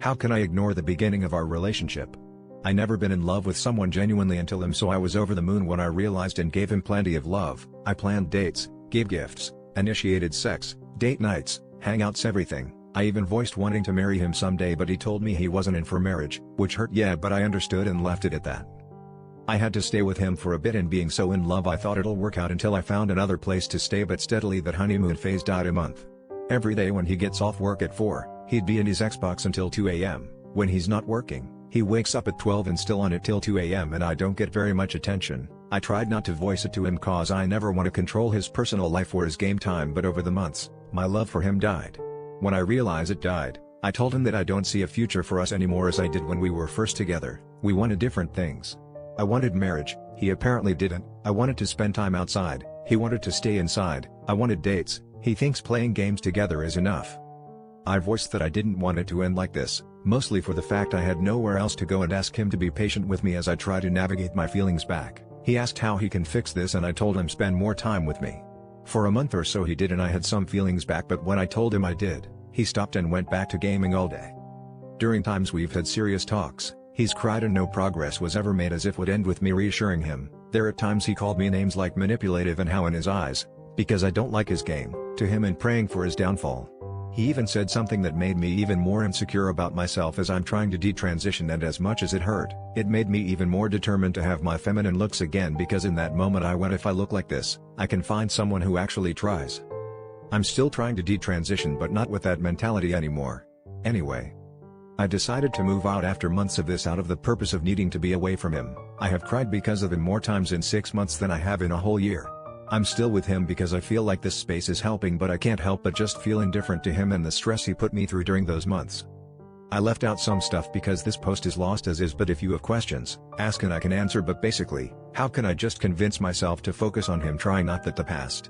How can I ignore the beginning of our relationship? I never been in love with someone genuinely until him, so I was over the moon when I realized and gave him plenty of love. I planned dates, gave gifts, initiated sex, date nights, hangouts, everything. I even voiced wanting to marry him someday, but he told me he wasn't in for marriage, which hurt, yeah, but I understood and left it at that. I had to stay with him for a bit, and being so in love I thought it'll work out until I found another place to stay, but steadily that honeymoon phase died a month. Every day when he gets off work at 4, he'd be in his Xbox until 2 AM. When he's not working, he wakes up at 12 and still on it till 2 AM, and I don't get very much attention. I tried not to voice it to him cause I never want to control his personal life or his game time, but over the months, my love for him died. When I realized it died, I told him that I don't see a future for us anymore as I did when we were first together. We wanted different things. I wanted marriage, he apparently didn't. I wanted to spend time outside, he wanted to stay inside. I wanted dates, he thinks playing games together is enough. I voiced that I didn't want it to end like this, mostly for the fact I had nowhere else to go, and asked him to be patient with me as I try to navigate my feelings back. He asked how he can fix this, and I told him spend more time with me. For a month or so he did, and I had some feelings back, but when I told him I did, he stopped and went back to gaming all day. During times we've had serious talks, he's cried and no progress was ever made, as if would end with me reassuring him. There are times he called me names like manipulative and how in his eyes, because I don't like his game, to him and praying for his downfall. He even said something that made me even more insecure about myself as I'm trying to detransition, and as much as it hurt, it made me even more determined to have my feminine looks again, because in that moment I went, if I look like this, I can find someone who actually tries. I'm still trying to detransition, but not with that mentality anymore. Anyway, I decided to move out after months of this out of the purpose of needing to be away from him. I have cried because of him more times in 6 months than I have in a whole year. I'm still with him because I feel like this space is helping, but I can't help but just feel indifferent to him and the stress he put me through during those months. I left out some stuff because this post is lost as is, but if you have questions, ask and I can answer. But basically, how can I just convince myself to focus on him, trying not that the past?